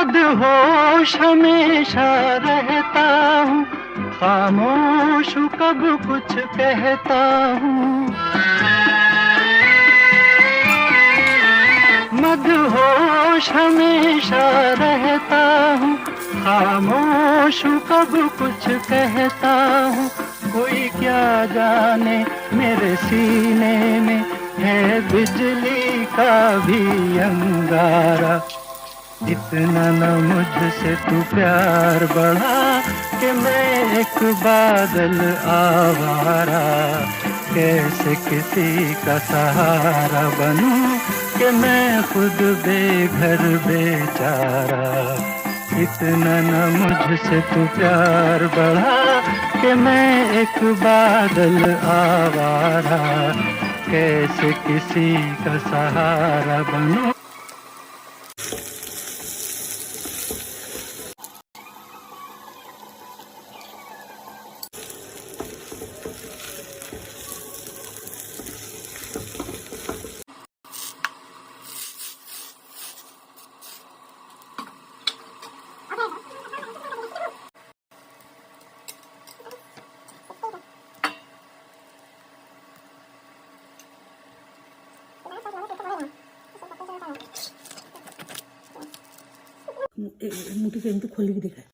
मदहोश हमेशा रहता हूँ, खामोश हूँ कब कुछ कहता हूँ। मदहोश हमेशा रहता हूँ, खामोश हूँ कब कुछ कहता हूँ। कोई क्या जाने मेरे सीने में है बिजली का भी अंगारा। इतना न मुझसे तू प्यार बढ़ा कि मैं एक बादल आवारा। कैसे किसी का सहारा बनूं कि मैं खुद बेघर बेचारा। इतना न मुझसे तू प्यार बढ़ा कि मैं एक बादल आवारा। कैसे किसी का सहारा बनूं। मुठी से एमती खोल के दिखाए